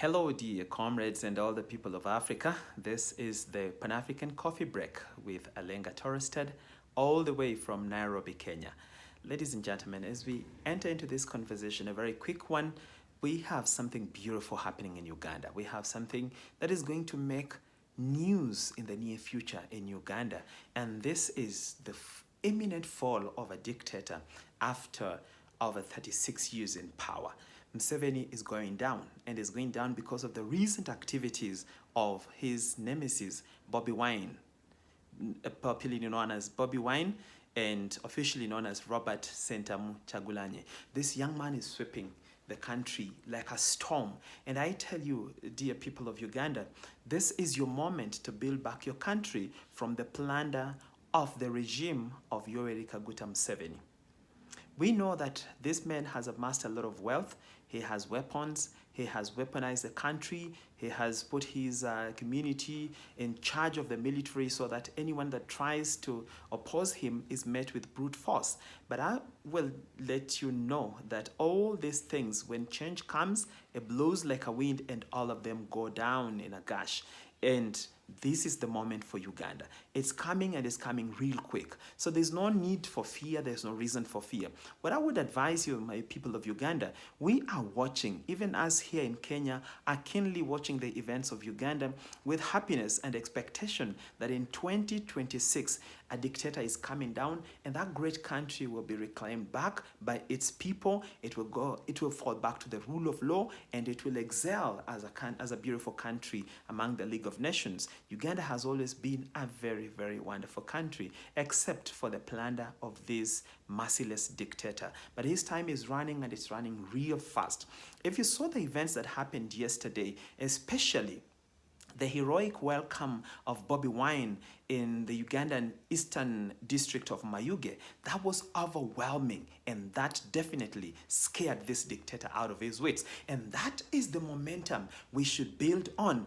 Hello, dear comrades and all the people of Africa. This is the Pan-African Coffee Break with Alenga Torrested, all the way from Nairobi, Kenya. Ladies and gentlemen, as we enter into this conversation, a very quick one, we have something beautiful happening in Uganda. We have something that is going to make news in the near future in Uganda. And this is the imminent fall of a dictator after over 36 years in power. Museveni is going down, and is going down because of the recent activities of his nemesis, Bobi Wine, popularly known as Bobi Wine and officially known as Robert Sentamu Kyagulanyi. This young man is sweeping the country like a storm. And I tell you, dear people of Uganda, this is your moment to build back your country from the plunder of the regime of Yoweri Kaguta Museveni. We know that this man has amassed a lot of wealth. He has weapons. He has weaponized the country. He has put his community in charge of the military so that anyone that tries to oppose him is met with brute force. But I will let you know that all these things, when change comes, it blows like a wind and all of them go down in a gush. And this is the moment for Uganda. It's coming, and it's coming real quick. So there's no need for fear. There's no reason for fear. What I would advise you, my people of Uganda, we are watching, even us here in Kenya, are keenly watching the events of Uganda with happiness and expectation that in 2026, a dictator is coming down, and that great country will be reclaimed back by its people. It will fall back to the rule of law, and it will excel as a beautiful country among the League of Nations. Uganda has always been a very, very wonderful country, except for the plunder of this merciless dictator. But his time is running, and it's running real fast. If you saw the events that happened yesterday, especially the heroic welcome of Bobi Wine in the Ugandan eastern district of Mayuge, that was overwhelming, and that definitely scared this dictator out of his wits. And that is the momentum we should build on.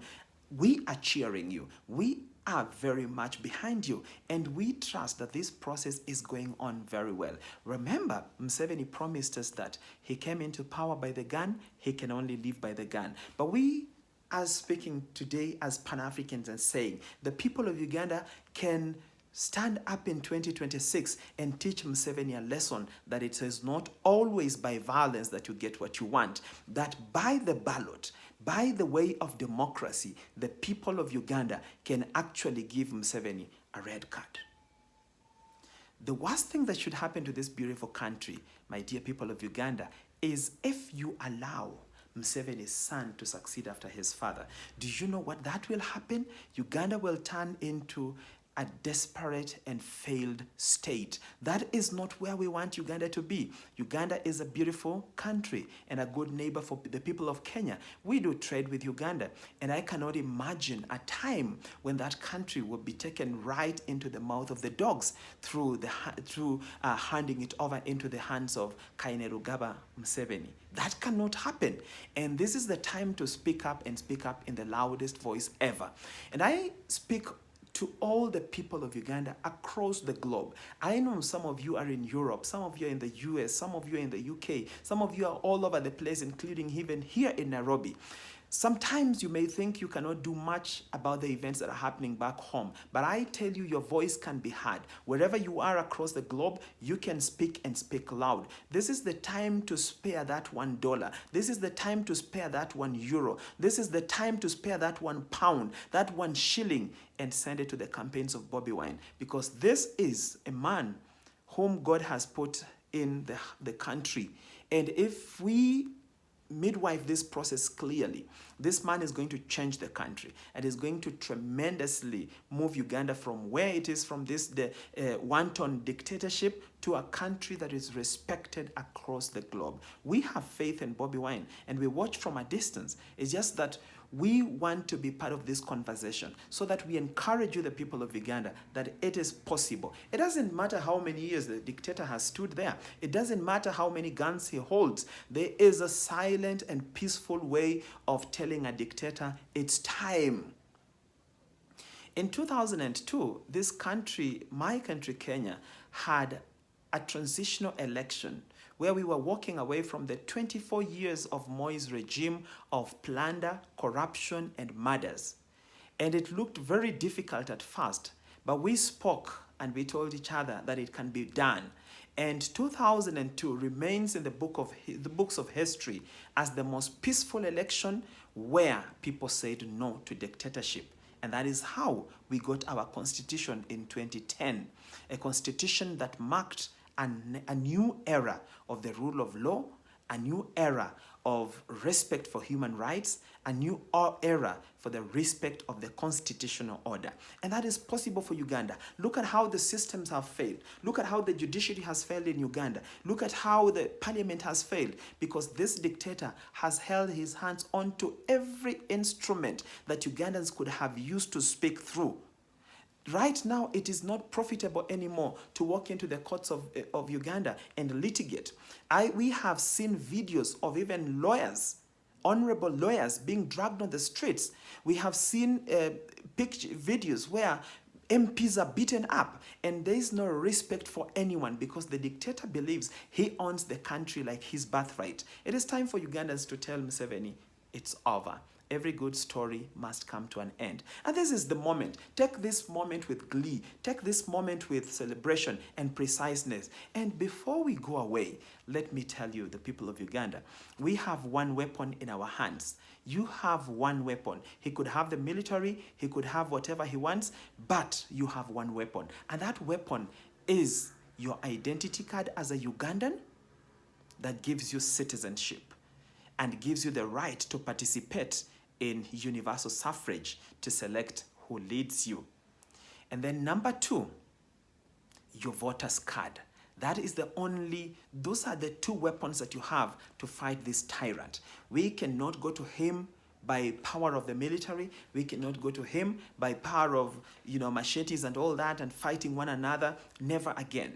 We are cheering you. We are very much behind you, and we trust that this process is going on very well. Remember, Museveni promised us that he came into power by the gun, he can only live by the gun. But we are speaking today as Pan-Africans and saying the people of Uganda can stand up in 2026 and teach Museveni a lesson that it is not always by violence that you get what you want, that by the ballot, by the way of democracy, the people of Uganda can actually give Museveni a red card. The worst thing that should happen to this beautiful country, my dear people of Uganda, is if you allow Museveni's son to succeed after his father. Do you know what that will happen? Uganda will turn into a desperate and failed state. That is not where we want Uganda to be. Uganda is a beautiful country and a good neighbor for the people of Kenya. We do trade with Uganda, and I cannot imagine a time when that country will be taken right into the mouth of the dogs through handing it over into the hands of Kainerugaba Museveni. That cannot happen. And this is the time to speak up, and speak up in the loudest voice ever. And I speak to all the people of Uganda across the globe. I know some of you are in Europe, some of you are in the US, some of you are in the UK, some of you are all over the place, including even here in Nairobi. Sometimes you may think you cannot do much about the events that are happening back home, but I tell you, your voice can be heard. Wherever you are across the globe, you can speak, and speak loud. This is the time to spare that $1. This is the time to spare that €1. This is the time to spare that £1, that £1, and send it to the campaigns of Bobi Wine, because this is a man whom God has put in the country. And if we midwife this process clearly, this man is going to change the country, and is going to tremendously move Uganda from where it is, from this wanton dictatorship, to a country that is respected across the globe. We have faith in Bobi Wine, and we watch from a distance. It's just that we want to be part of this conversation so that we encourage you, the people of Uganda, that it is possible. It doesn't matter how many years the dictator has stood there. It doesn't matter how many guns he holds. There is a silent and peaceful way of telling a dictator it's time. In 2002, this country, my country, Kenya, had a transitional election where we were walking away from the 24 years of Moi's regime of plunder, corruption, and murders. And it looked very difficult at first, but we spoke and we told each other that it can be done. And 2002 remains in the books of history as the most peaceful election where people said no to dictatorship. And that is how we got our constitution in 2010, a constitution that marked a new era of the rule of law, a new era of respect for human rights, a new era for the respect of the constitutional order. And that is possible for Uganda. Look at how the systems have failed. Look at how the judiciary has failed in Uganda. Look at how the parliament has failed, because this dictator has held his hands onto every instrument that Ugandans could have used to speak through. Right now, it is not profitable anymore to walk into the courts of Uganda and litigate. We have seen videos of even lawyers, honorable lawyers, being dragged on the streets. We have seen videos where MPs are beaten up, and there is no respect for anyone because the dictator believes he owns the country like his birthright. It is time for Ugandans to tell Museveni, it's over. Every good story must come to an end. And this is the moment. Take this moment with glee. Take this moment with celebration and preciseness. And before we go away, let me tell you, the people of Uganda, we have one weapon in our hands. You have one weapon. He could have the military, he could have whatever he wants, but you have one weapon. And that weapon is your identity card as a Ugandan that gives you citizenship and gives you the right to participate in universal suffrage to select who leads you. And then number two, your voter's card. That is those are the two weapons that you have to fight this tyrant. We cannot go to him by power of the military. We cannot go to him by power of, machetes and all that and fighting one another. Never again.